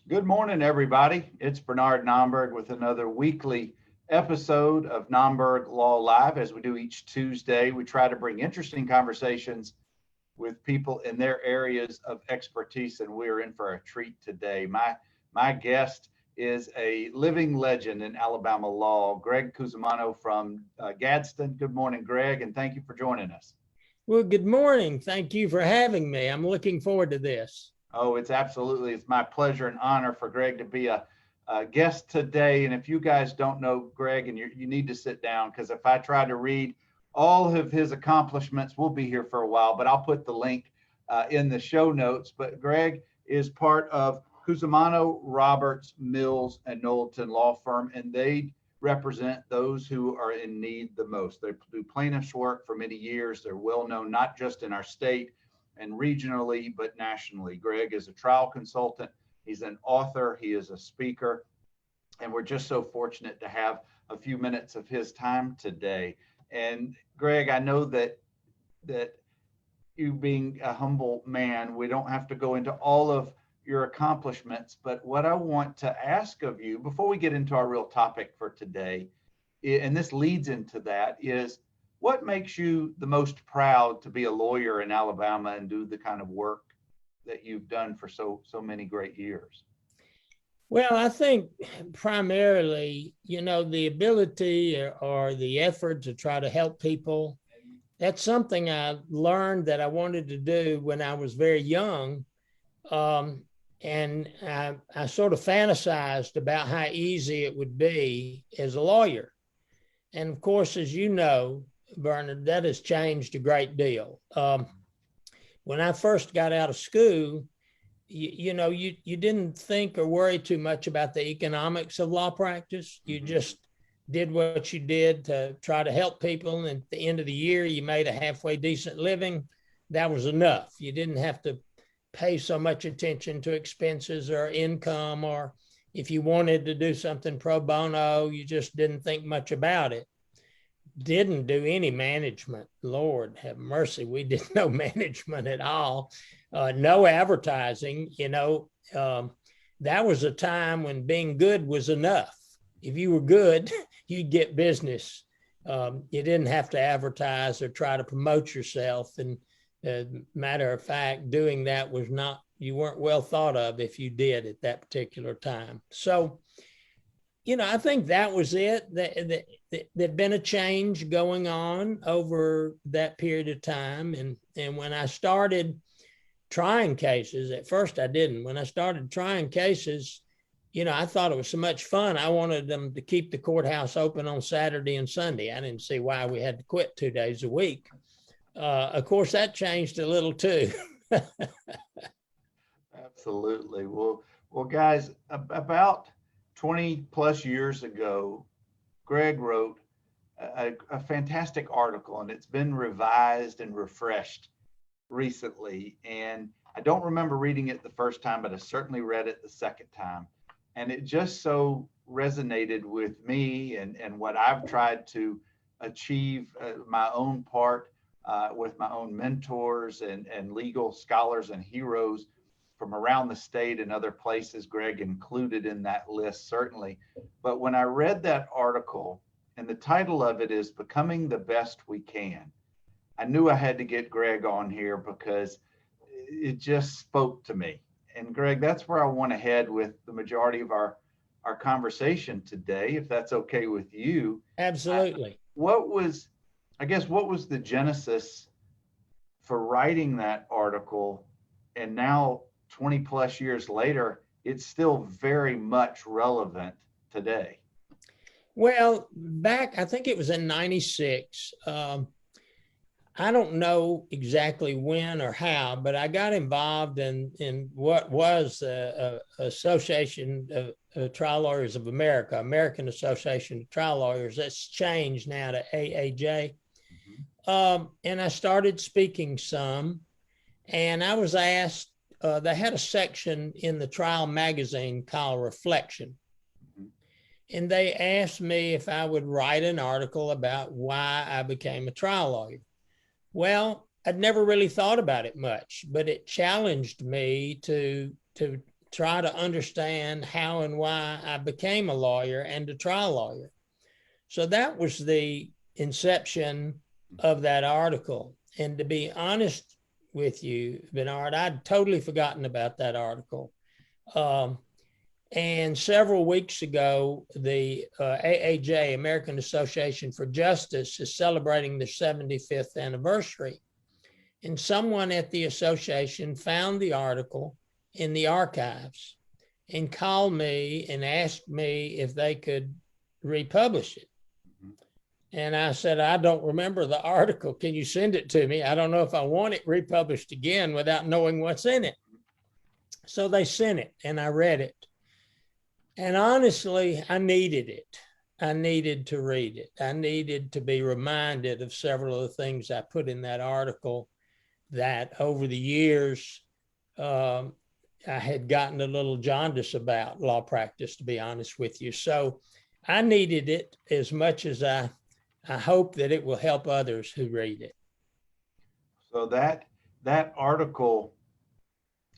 Good morning, everybody. It's Bernard Nomberg with another weekly episode of Nomberg Law Live. As we do each Tuesday, we try to bring interesting conversations with people in their areas of expertise, and we're in for a treat today. My guest is a living legend in Alabama law, Greg Cusimano from Gadsden. Good morning, Greg, and thank you for joining us. Well, good morning. Thank you for having me. I'm looking forward to this. Oh, it's my pleasure and honor for Greg to be a guest today. And if you guys don't know Greg, and you need to sit down, because if I try to read all of his accomplishments, we'll be here for a while, but I'll put the link in the show notes. But Greg is part of Cusimano, Roberts, Mills, and Knowlton law firm, and they represent those who are in need the most. They do plaintiffs' work for many years. They're well known, not just in our state and regionally, but nationally. Greg is a trial consultant. He's an author. He is a speaker. And we're just so fortunate to have a few minutes of his time today. And Greg, I know that you being a humble man, we don't have to go into all of your accomplishments, but what I want to ask of you before we get into our real topic for today, and this leads into that, is what makes you the most proud to be a lawyer in Alabama and do the kind of work that you've done for so many great years? Well, I think primarily, the ability or the effort to try to help people. That's something I learned that I wanted to do when I was very young. And I sort of fantasized about how easy it would be as a lawyer. And of course, as you know, Bernard, that has changed a great deal. When I first got out of school, you didn't think or worry too much about the economics of law practice. You just did what you did to try to help people. And at the end of the year, you made a halfway decent living. That was enough. You didn't have to pay so much attention to expenses or income, or if you wanted to do something pro bono, you just didn't think much about it. Didn't do any management. Lord have mercy, we did no management at all. No advertising. That was a time when being good was enough. If you were good, you'd get business. You didn't have to advertise or try to promote yourself. And matter of fact, doing that was not, you weren't well thought of if you did at that particular time. So, I think that was it. There'd been a change going on over that period of time. And when I started trying cases, at first I didn't. When I started trying cases, I thought it was so much fun. I wanted them to keep the courthouse open on Saturday and Sunday. I didn't see why we had to quit 2 days a week. Of course, that changed a little too. Absolutely. Well, guys, about 20 plus years ago, Greg wrote a fantastic article, and it's been revised and refreshed recently. And I don't remember reading it the first time, but I certainly read it the second time. And it just so resonated with me and what I've tried to achieve my own part with my own mentors and legal scholars and heroes from around the state and other places, Greg included in that list, certainly. But when I read that article, and the title of it is Becoming the Best We Can, I knew I had to get Greg on here because it just spoke to me. And Greg, that's where I want to head with the majority of our conversation today, if that's okay with you. Absolutely. What was the genesis for writing that article? And now 20 plus years later, it's still very much relevant today. Well, back, I think it was in 96. I don't know exactly when or how, but I got involved in what was Association of Trial Lawyers of America, American Association of Trial Lawyers. That's changed now to AAJ. And I started speaking some, and I was asked, they had a section in the trial magazine called Reflection. And they asked me if I would write an article about why I became a trial lawyer. Well, I'd never really thought about it much, but it challenged me to try to understand how and why I became a lawyer and a trial lawyer. So that was the inception of that article. And to be honest with you, Bernard, I'd totally forgotten about that article. And several weeks ago, the AAJ, American Association for Justice, is celebrating their 75th anniversary. And someone at the association found the article in the archives and called me and asked me if they could republish it. And I said, I don't remember the article. Can you send it to me? I don't know if I want it republished again without knowing what's in it. So they sent it and I read it. And honestly, I needed it. I needed to read it. I needed to be reminded of several of the things I put in that article that over the years, I had gotten a little jaundice about law practice, to be honest with you. So I needed it as much as I hope that it will help others who read it. So that article,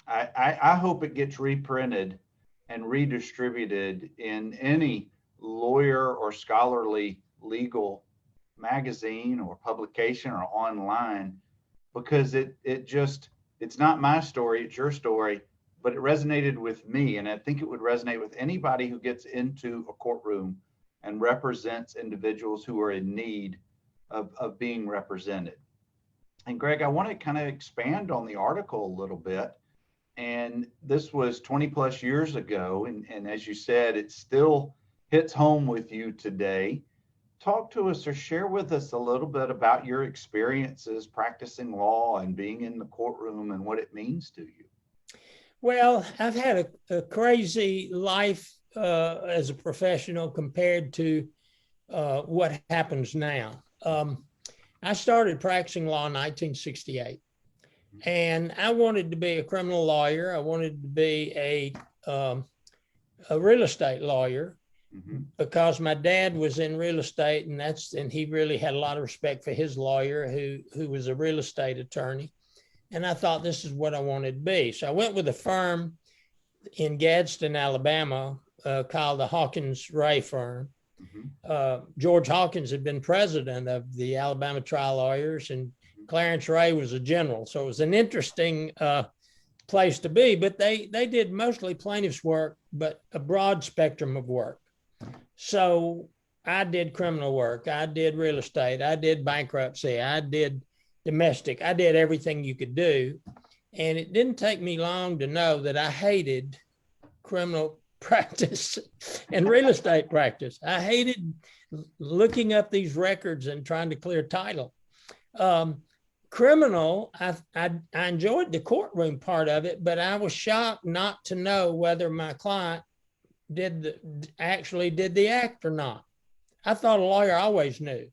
I hope it gets reprinted and redistributed in any lawyer or scholarly legal magazine or publication or online, because it's not my story, it's your story, but it resonated with me. And I think it would resonate with anybody who gets into a courtroom and represents individuals who are in need of being represented. And Greg, I want to kind of expand on the article a little bit. And this was 20 plus years ago. And as you said, it still hits home with you today. Talk to us or share with us a little bit about your experiences practicing law and being in the courtroom and what it means to you. Well, I've had a crazy life as a professional compared to what happens now. I started practicing law in 1968. And I wanted to be a criminal lawyer. I wanted to be a real estate lawyer because my dad was in real estate, and he really had a lot of respect for his lawyer who was a real estate attorney. And I thought this is what I wanted to be. So I went with a firm in Gadsden, Alabama, called the Hawkins Ray firm. George Hawkins had been president of the Alabama Trial Lawyers, and Clarence Ray was a general. So it was an interesting place to be, but they did mostly plaintiff's work, but a broad spectrum of work. So I did criminal work. I did real estate. I did bankruptcy. I did domestic. I did everything you could do. And it didn't take me long to know that I hated criminal practice and real estate practice. I hated looking up these records and trying to clear title. Criminal, I enjoyed the courtroom part of it, but I was shocked not to know whether my client actually did the act or not. I thought a lawyer always knew,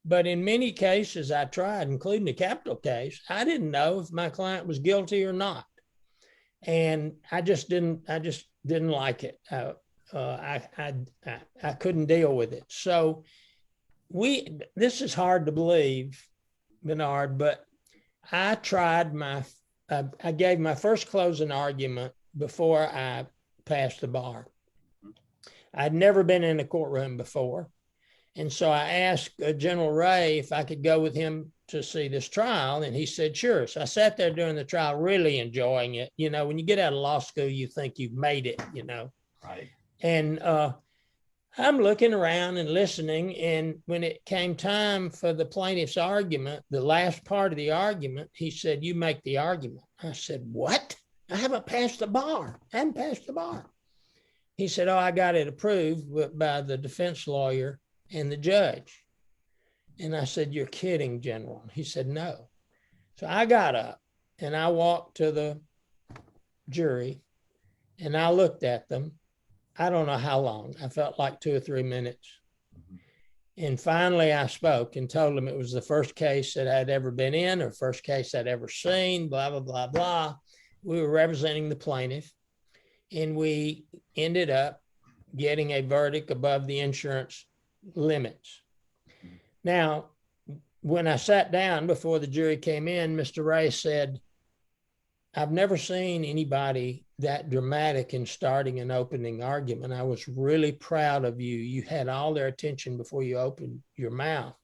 but in many cases I tried, including the capital case, I didn't know if my client was guilty or not, and I just didn't like it. I couldn't deal with it. So this is hard to believe, Bernard, but I gave my first closing argument before I passed the bar. I'd never been in a courtroom before. And so I asked General Ray if I could go with him to see this trial. And he said, sure. So I sat there during the trial, really enjoying it. You know, when you get out of law school, you think you've made it, you know. Right. And I'm looking around and listening. And when it came time for the plaintiff's argument, the last part of the argument, he said, you make the argument. I said, what? I haven't passed the bar. I haven't passed the bar. He said, oh, I got it approved by the defense lawyer and the judge. And I said, you're kidding, General. He said, no. So I got up and I walked to the jury and I looked at them. I don't know how long. I felt like 2 or 3 minutes. And finally I spoke and told them it was the first case that I'd ever been in or first case I'd ever seen, blah, blah, blah, blah. We were representing the plaintiff and we ended up getting a verdict above the insurance limits. Now, when I sat down before the jury came in, Mr. Ray said, I've never seen anybody that dramatic in starting an opening argument. I was really proud of you. You had all their attention before you opened your mouth.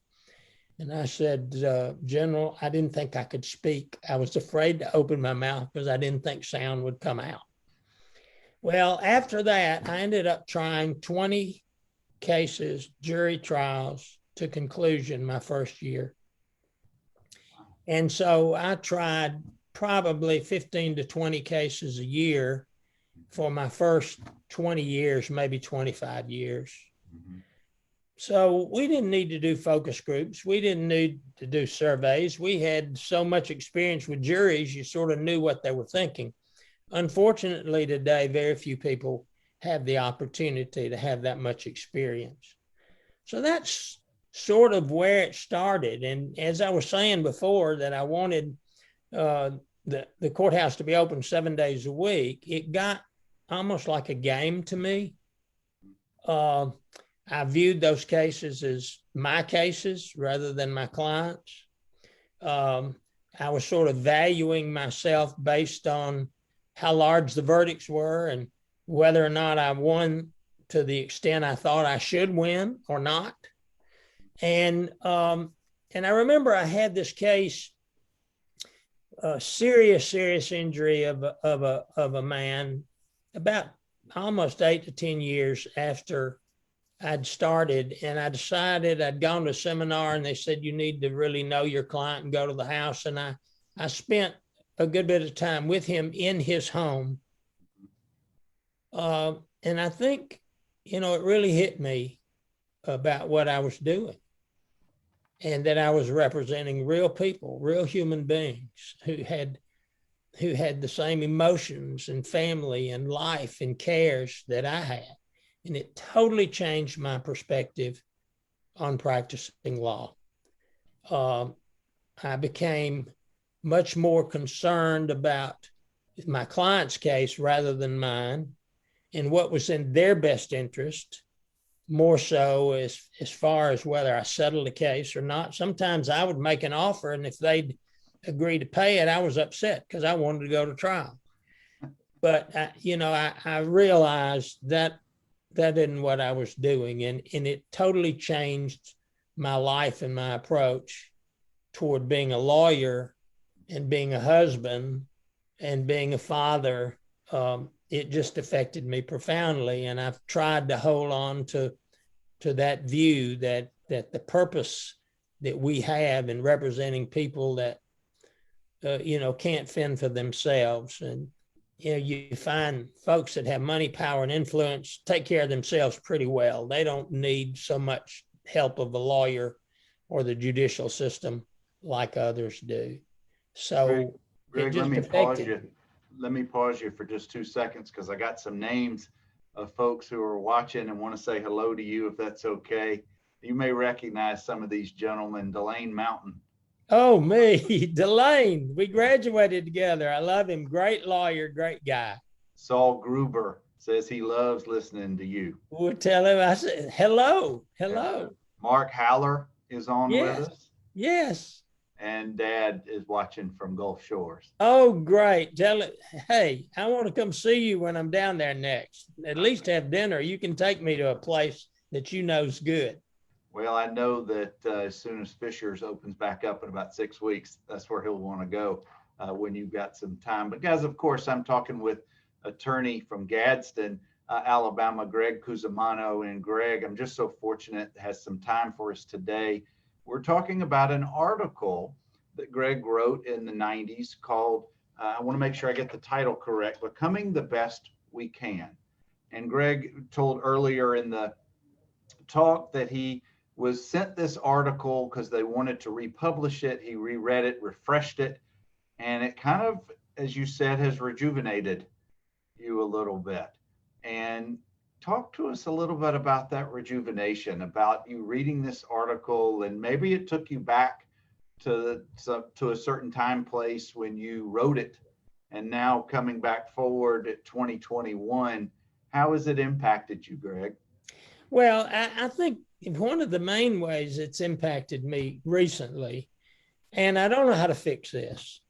And I said, General, I didn't think I could speak. I was afraid to open my mouth because I didn't think sound would come out. Well, after that, I ended up trying 20 cases, jury trials to conclusion my first year. And so I tried probably 15 to 20 cases a year for my first 20 years, maybe 25 years. Mm-hmm. So we didn't need to do focus groups. We didn't need to do surveys. We had so much experience with juries, you sort of knew what they were thinking. Unfortunately, today, very few people have the opportunity to have that much experience. So that's sort of where it started. And as I was saying before, that I wanted the courthouse to be open 7 days a week, it got almost like a game to me. I viewed those cases as my cases rather than my clients. I was sort of valuing myself based on how large the verdicts were and whether or not I won to the extent I thought I should win or not. And I remember I had this case, a serious injury of a man about almost 8 to 10 years after I'd started, and I decided I'd gone to a seminar and they said, you need to really know your client and go to the house. And I spent a good bit of time with him in his home. And I think, it really hit me about what I was doing and that I was representing real people, real human beings who had the same emotions and family and life and cares that I had. And it totally changed my perspective on practicing law. I became much more concerned about my client's case rather than mine and what was in their best interest, more so as far as whether I settled the case or not. Sometimes I would make an offer, and if they'd agree to pay it, I was upset because I wanted to go to trial. But, I realized that isn't what I was doing. And it totally changed my life and my approach toward being a lawyer and being a husband and being a father. It just affected me profoundly. And I've tried to hold on to that view that the purpose that we have in representing people that, can't fend for themselves. And, you find folks that have money, power, and influence take care of themselves pretty well. They don't need so much help of a lawyer or the judicial system like others do. So, Greg, let me pause you. Let me pause you for just 2 seconds because I got some names of folks who are watching and want to say hello to you, if that's okay. You may recognize some of these gentlemen. Delane Mountain. Oh, me, Delane. We graduated together. I love him. Great lawyer, great guy. Saul Gruber says he loves listening to you. We'll tell him. I said, hello. Mark Haller is on with us. Yes. And Dad is watching from Gulf Shores. Oh, great. Tell it, hey, I want to come see you when I'm down there next. At least have dinner. You can take me to a place that you know's good. Well, I know that as soon as Fisher's opens back up in about 6 weeks, that's where he'll want to go when you've got some time. But guys, of course, I'm talking with attorney from Gadsden, Alabama, Greg Cusimano. And Greg, I'm just so fortunate has some time for us today. We're talking about an article that Greg wrote in the 90s called, I want to make sure I get the title correct, Becoming the Best We Can. And Greg told earlier in the talk that he was sent this article because they wanted to republish it. He reread it, refreshed it, and it kind of, as you said, has rejuvenated you a little bit. And talk to us a little bit about that rejuvenation, about you reading this article, and maybe it took you back to a certain time place when you wrote it, and now coming back forward at 2021, how has it impacted you, Greg? Well, I think one of the main ways it's impacted me recently, and I don't know how to fix this.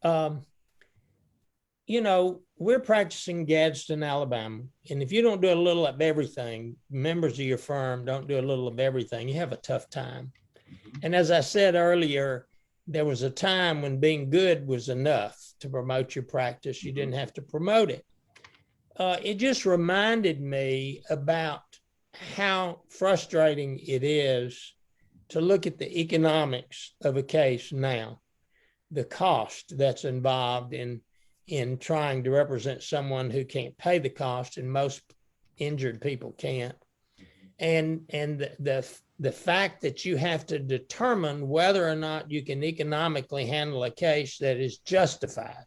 you know, we're practicing Gadsden, Alabama. And if you don't do a little of everything, members of your firm don't do a little of everything, you have a tough time. Mhm. And as I said earlier, there was a time when being good was enough to promote your practice. You didn't have to promote it. It just reminded me about how frustrating it is to look at the economics of a case now, the cost that's involved in trying to represent someone who can't pay the cost, and most injured people can't. And the fact that you have to determine whether or not you can economically handle a case that is justified.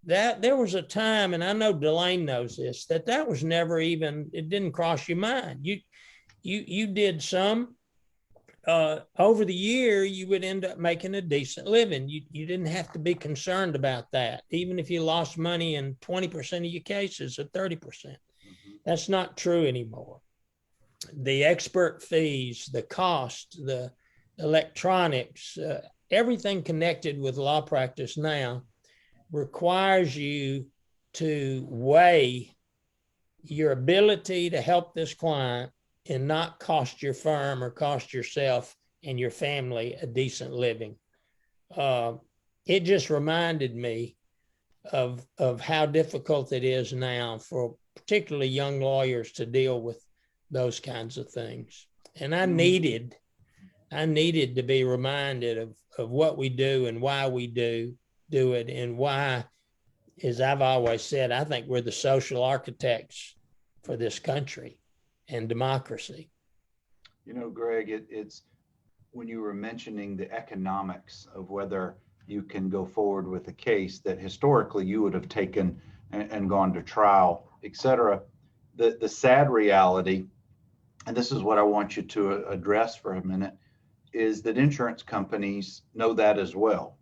That there was a time, and I know Delane knows this, that was never even, it didn't cross your mind. You did some, over the year, you would end up making a decent living. You didn't have to be concerned about that, even if you lost money in 20% of your cases or 30%. That's not true anymore. The expert fees, the cost, the electronics, everything connected with law practice now requires you to weigh your ability to help this client and not cost your firm or cost yourself and your family a decent living. It just reminded me of how difficult it is now for particularly young lawyers to deal with those kinds of things. And I needed to be reminded of what we do and why we do it, and why, as I've always said, I think we're the social architects for this country and democracy. You know, Greg, it's when you were mentioning the economics of whether you can go forward with a case that historically you would have taken and gone to trial, et cetera. The sad reality, and this is what I want you to address for a minute, is that insurance companies know that as well.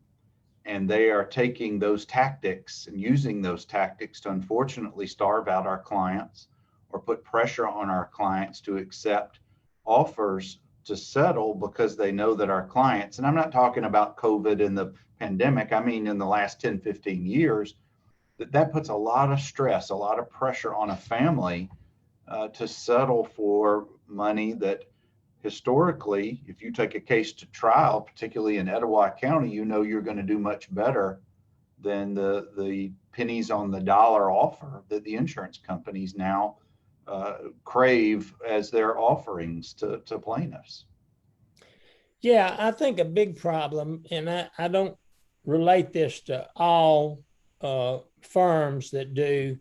And they are taking those tactics and using those tactics to unfortunately starve out our clients or put pressure on our clients to accept offers to settle, because they know that our clients, and I'm not talking about COVID and the pandemic, I mean in the last 10, 15 years, that puts a lot of stress, a lot of pressure on a family to settle for money that historically, if you take a case to trial, particularly in Etowah County, you know you're going to do much better than the pennies on the dollar offer that the insurance companies now crave as their offerings to plaintiffs. Yeah, I think a big problem, and I don't relate this to all firms that do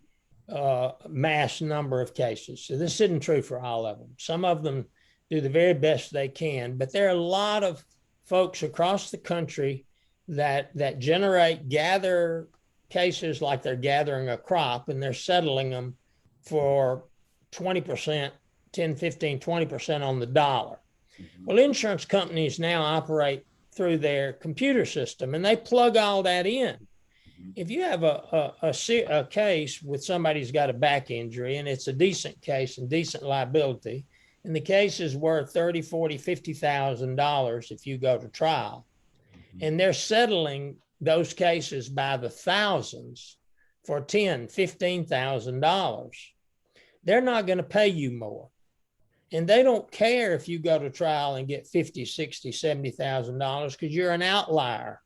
mass number of cases. So this isn't true for all of them. Some of them do the very best they can, but there are a lot of folks across the country that gather cases like they're gathering a crop, and they're settling them for 20%, 10, 15, 20% on the dollar. Well, insurance companies now operate through their computer system, and they plug all that in. If you have a case with somebody who's got a back injury, and it's a decent case and decent liability, and the case is worth $30,000, $40,000, $50,000 if you go to trial, and they're settling those cases by the thousands for $10,000, $15,000, they're not going to pay you more. And they don't care if you go to trial and get $50,000, $60,000, $70,000, because you're an outlier.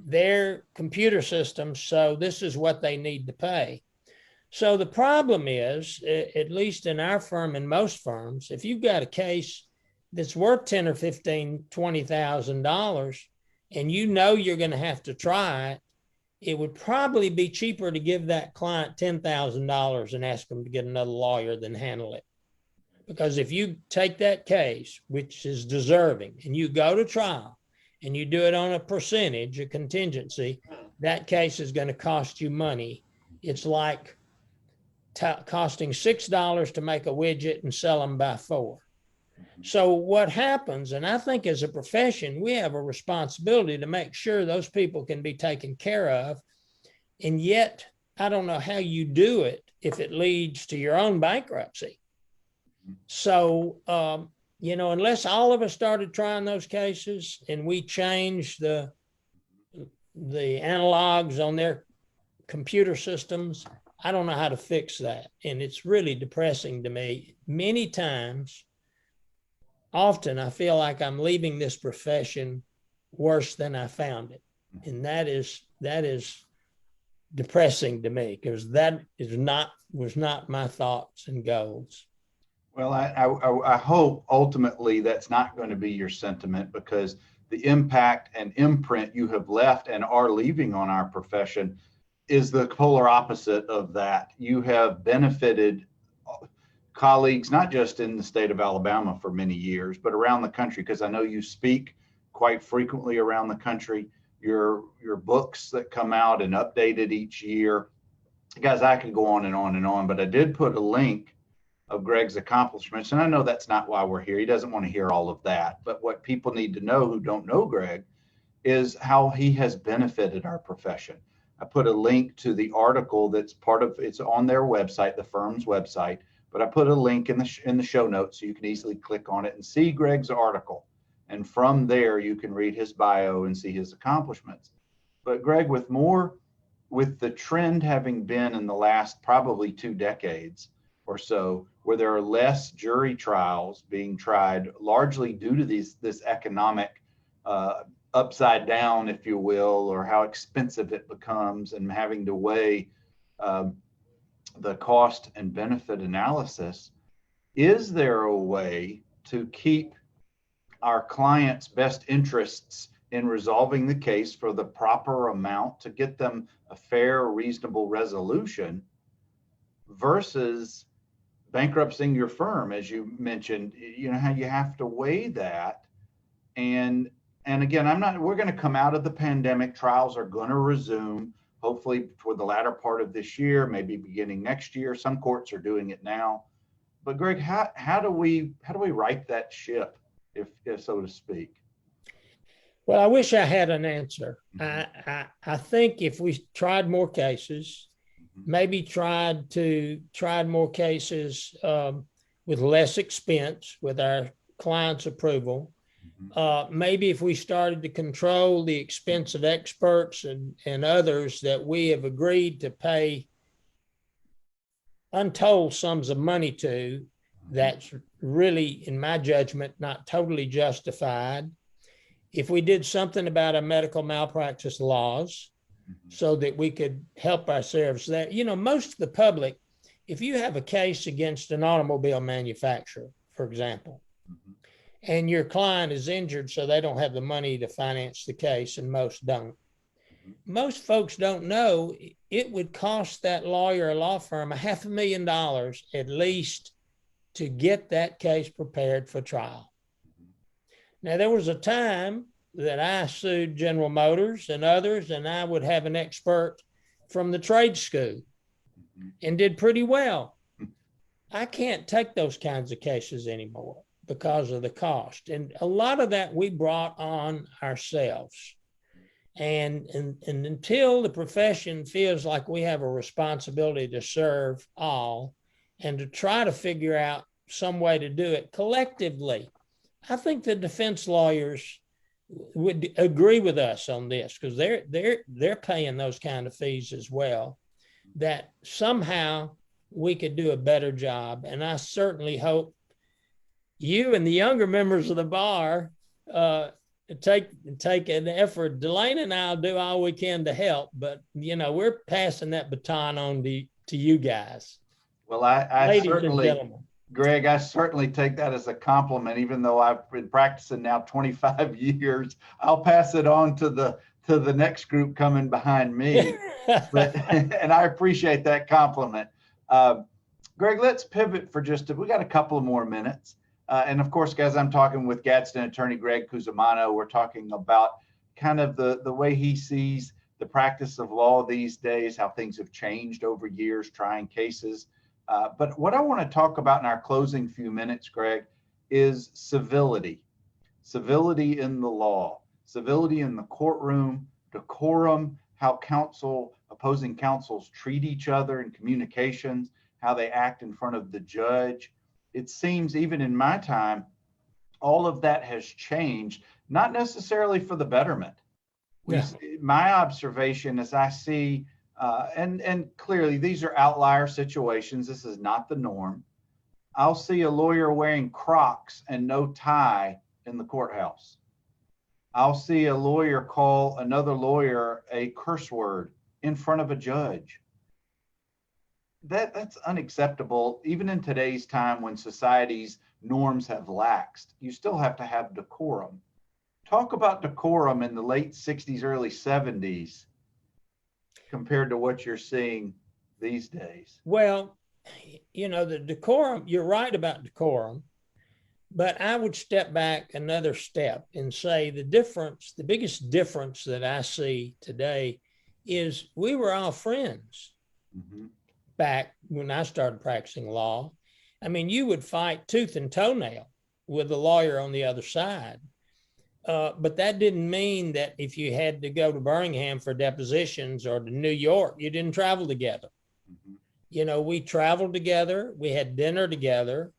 Their computer system, so this is what they need to pay. So the problem is, at least in our firm and most firms, if you've got a case that's worth $10,000 or $15,000, $20,000, and you know you're going to have to try it, it would probably be cheaper to give that client $10,000 and ask them to get another lawyer than handle it. Because if you take that case, which is deserving, and you go to trial and you do it on a percentage, a contingency, that case is going to cost you money. It's like costing $6 to make a widget and sell them by $4. So what happens, and I think as a profession, we have a responsibility to make sure those people can be taken care of. And yet, I don't know how you do it if it leads to your own bankruptcy. So, unless all of us started trying those cases and we changed the analogs on their computer systems. I don't know how to fix that. And it's really depressing to me. Many times, often I feel like I'm leaving this profession worse than I found it. And that is depressing to me, because that was not my thoughts and goals. Well, I hope ultimately that's not going to be your sentiment, because the impact and imprint you have left and are leaving on our profession is the polar opposite of that. You have benefited colleagues, not just in the state of Alabama for many years, but around the country, because I know you speak quite frequently around the country. Your books that come out and updated each year. Guys, I could go on and on and on, but I did put a link of Greg's accomplishments. And I know that's not why we're here. He doesn't want to hear all of that. But what people need to know who don't know Greg is how he has benefited our profession. I put a link to the article that's it's on their website, the firm's website, but I put a link in the show notes so you can easily click on it and see Greg's article. And from there, you can read his bio and see his accomplishments. But Greg, with the trend having been in the last probably 2 decades or so, where there are less jury trials being tried, largely due to this economic upside down, if you will, or how expensive it becomes, and having to weigh the cost and benefit analysis. Is there a way to keep our clients' best interests in resolving the case for the proper amount to get them a fair, reasonable resolution, versus bankrupting your firm, as you mentioned? You know how you have to weigh that. And again, we're going to come out of the pandemic. Trials are going to resume, hopefully for the latter part of this year, maybe beginning next year. Some courts are doing it now. But Greg, how do we right that ship, if so to speak? Well, I wish I had an answer. I think if we tried more cases, maybe tried more cases with less expense, with our client's approval, maybe if we started to control the expense of experts and others that we have agreed to pay untold sums of money to, that's really, in my judgment, not totally justified. If we did something about our medical malpractice laws so that we could help ourselves there. You know, most of the public, if you have a case against an automobile manufacturer, for example, and your client is injured so they don't have the money to finance the case, and most don't. Most folks don't know it would cost that lawyer or law firm $500,000 at least to get that case prepared for trial. Now, there was a time that I sued General Motors and others, and I would have an expert from the trade school and did pretty well. I can't take those kinds of cases anymore because of the cost. And a lot of that we brought on ourselves. And until the profession feels like we have a responsibility to serve all and to try to figure out some way to do it collectively, I think the defense lawyers would agree with us on this, because they're paying those kind of fees as well, that somehow we could do a better job. And I certainly hope you and the younger members of the bar take an effort. Delane and I'll do all we can to help, but we're passing that baton on to you guys. Well, I ladies certainly, and gentlemen. Greg, I certainly take that as a compliment. Even though I've been practicing now 25 years, I'll pass it on to the next group coming behind me. And I appreciate that compliment. Greg, let's pivot for we got a couple of more minutes. And of course, guys, I'm talking with Gadsden attorney Greg Cusimano. We're talking about kind of the way he sees the practice of law these days, how things have changed over years, trying cases. But what I want to talk about in our closing few minutes, Greg, is civility. Civility in the law, civility in the courtroom, decorum, how opposing counsels treat each other in communications, how they act in front of the judge. It seems even in my time, all of that has changed, not necessarily for the betterment. My observation is I see And clearly these are outlier situations. This is not the norm. I'll see a lawyer wearing Crocs and no tie in the courthouse. I'll see a lawyer call another lawyer a curse word in front of a judge. That's unacceptable. Even in today's time when society's norms have laxed, you still have to have decorum. Talk about decorum in the late 60s, early 70s compared to what you're seeing these days. Well, the decorum, you're right about decorum, but I would step back another step and say the biggest difference that I see today is we were all friends back when I started practicing law. I mean, you would fight tooth and toenail with a lawyer on the other side. But that didn't mean that if you had to go to Birmingham for depositions or to New York, you didn't travel together. We traveled together. We had dinner together.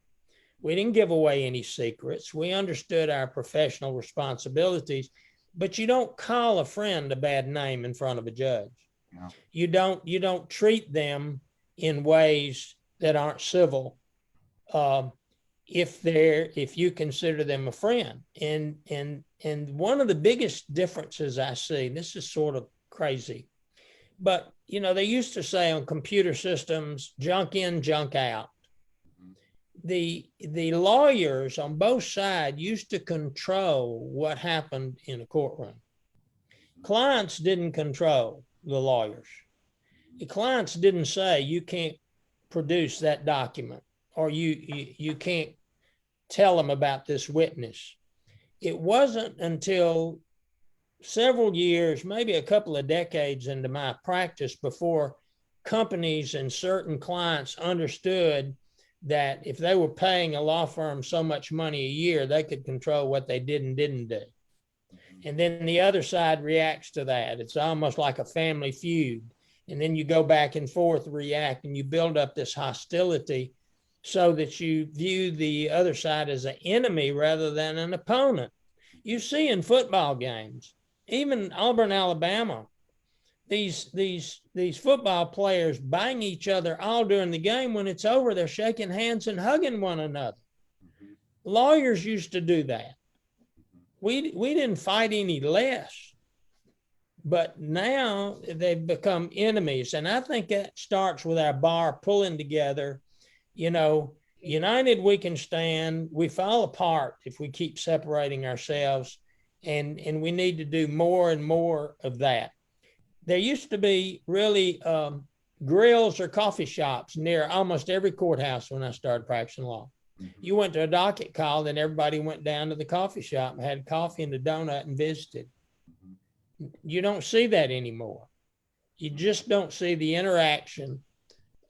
We didn't give away any secrets. We understood our professional responsibilities, but you don't call a friend a bad name in front of a judge. Yeah. You don't treat them in ways that aren't civil. If you consider them a friend. And one of the biggest differences I see, this is sort of crazy, but they used to say on computer systems, junk in, junk out. The lawyers on both sides used to control what happened in a courtroom. Clients didn't control the lawyers. The clients didn't say you can't produce that document or you can't tell them about this witness. It wasn't until several years, maybe a couple of decades into my practice, before companies and certain clients understood that if they were paying a law firm so much money a year, they could control what they did and didn't do. And then the other side reacts to that. It's almost like a family feud. And then you go back and forth, react, and you build up this hostility so that you view the other side as an enemy rather than an opponent. You see in football games, even Auburn, Alabama, these football players bang each other all during the game. When it's over, they're shaking hands and hugging one another. Lawyers used to do that. We didn't fight any less, but now they've become enemies. And I think that starts with our bar pulling together. United we can stand. We fall apart if we keep separating ourselves, and we need to do more and more of that. There used to be really grills or coffee shops near almost every courthouse when I started practicing law. You went to a docket call, then everybody went down to the coffee shop and had coffee and a donut and visited. You don't see that anymore. You just don't see the interaction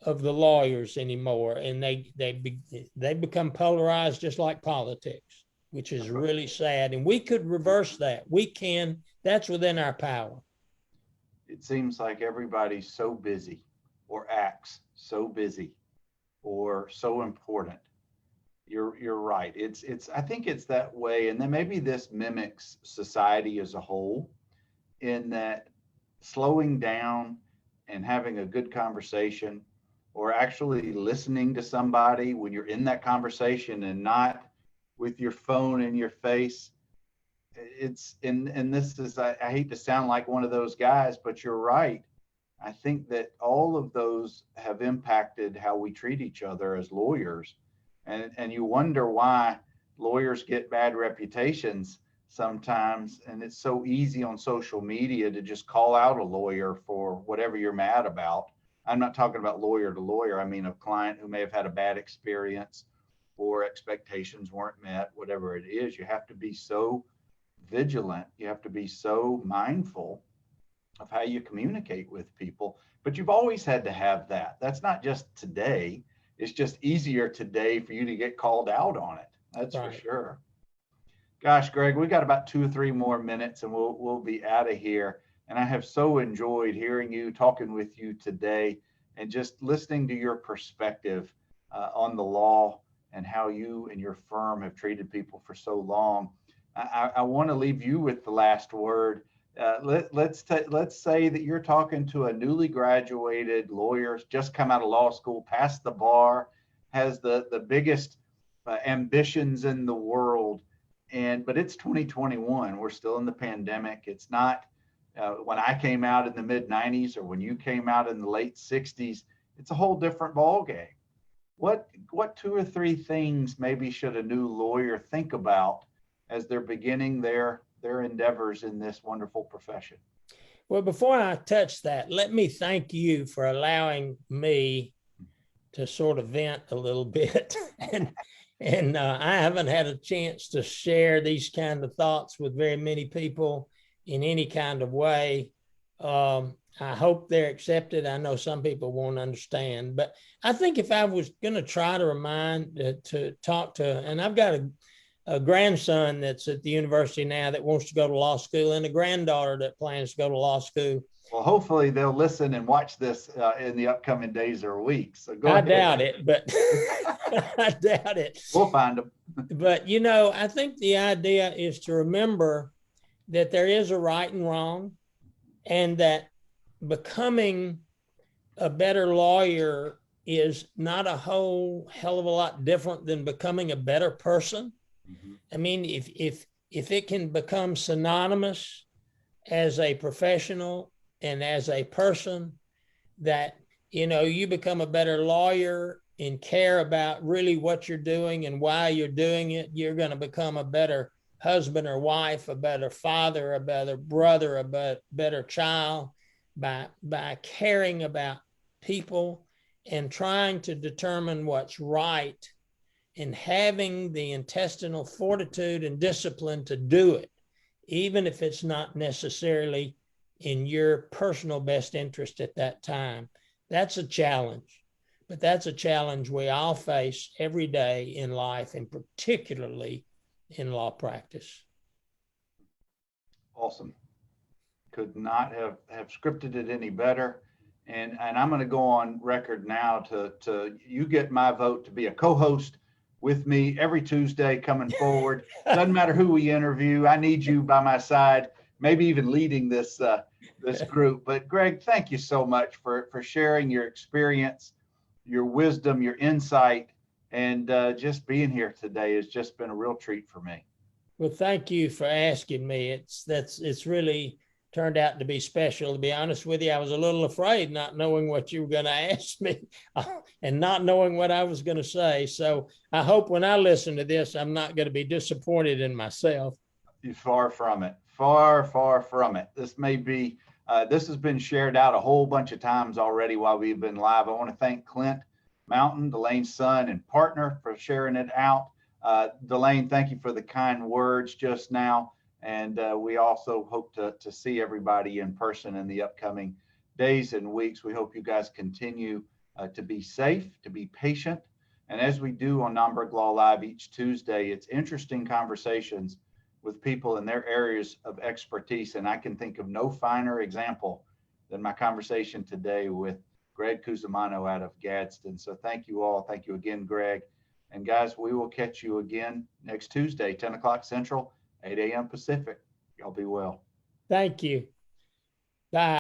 of the lawyers anymore, and they become polarized just like politics, which is really sad. And we could reverse that. We can. That's within our power. It seems like everybody's so busy or acts so busy or so important. You're right. I think it's that way. And then maybe this mimics society as a whole, in that slowing down and having a good conversation, or actually listening to somebody when you're in that conversation and not with your phone in your face. And this is, I hate to sound like one of those guys, but you're right. I think that all of those have impacted how we treat each other as lawyers. And you wonder why lawyers get bad reputations sometimes. And it's so easy on social media to just call out a lawyer for whatever you're mad about. I'm not talking about lawyer to lawyer. I mean a client who may have had a bad experience or expectations weren't met, whatever it is. You have to be so vigilant. You have to be so mindful of how you communicate with people. But you've always had to have that. That's not just today. It's just easier today for you to get called out on it. That's right. For sure. Gosh, Greg, we got about 2 or 3 more minutes and we'll be out of here. And I have so enjoyed hearing you, talking with you today, and just listening to your perspective on the law and how you and your firm have treated people for so long. I want to leave you with the last word. let's say that you're talking to a newly graduated lawyer, just come out of law school, passed the bar, has the biggest ambitions in the world, but it's 2021. We're still in the pandemic. It's not when I came out in the mid 90s or when you came out in the late 60s. It's a whole different ball game. What two or three things maybe should a new lawyer think about as they're beginning their endeavors in this wonderful profession? Well, before I touch that, let me thank you for allowing me to sort of vent a little bit. and I haven't had a chance to share these kind of thoughts with very many people in any kind of way. I hope they're accepted. I know some people won't understand, but I think if I was going to try to talk to, and I've got a grandson that's at the university now that wants to go to law school, and a granddaughter that plans to go to law school. Well, hopefully they'll listen and watch this in the upcoming days or weeks. So go ahead. Doubt it, but I doubt it. We'll find them. But, I think the idea is to remember that there is a right and wrong, and that becoming a better lawyer is not a whole hell of a lot different than becoming a better person. Mm-hmm. I mean, if it can become synonymous as a professional and as a person, that, you become a better lawyer and care about really what you're doing and why you're doing it, you're going to become a better husband or wife, a better father, a better brother, a better child, by caring about people and trying to determine what's right and having the intestinal fortitude and discipline to do it, even if it's not necessarily in your personal best interest at that time. That's a challenge, but that's a challenge we all face every day in life, and particularly in law practice. Awesome. Could not have scripted it any better. And I'm going to go on record now to you get my vote to be a co-host with me every Tuesday coming forward. Doesn't matter who we interview. I need you by my side, maybe even leading this group. But Greg, thank you so much for sharing your experience, your wisdom, your insight, and just being here today has just been a real treat for me. Well, thank you for asking me. It's really turned out to be special. To be honest with you, I was a little afraid, not knowing what you were going to ask me and not knowing what I was going to say. So I hope when I listen to this, I'm not going to be disappointed in myself. You're far from it. Far, far from it. This has been shared out a whole bunch of times already while we've been live. I want to thank Clint Mountain, Delaine's son and partner, for sharing it out. Delaine, thank you for the kind words just now. And we also hope to see everybody in person in the upcoming days and weeks. We hope you guys continue to be safe, to be patient. And as we do on Nomberg Law Live each Tuesday, it's interesting conversations with people in their areas of expertise. And I can think of no finer example than my conversation today with Greg Cusimano out of Gadsden. So thank you all. Thank you again, Greg. And guys, we will catch you again next Tuesday, 10 o'clock Central, 8 a.m. Pacific. Y'all be well. Thank you. Bye.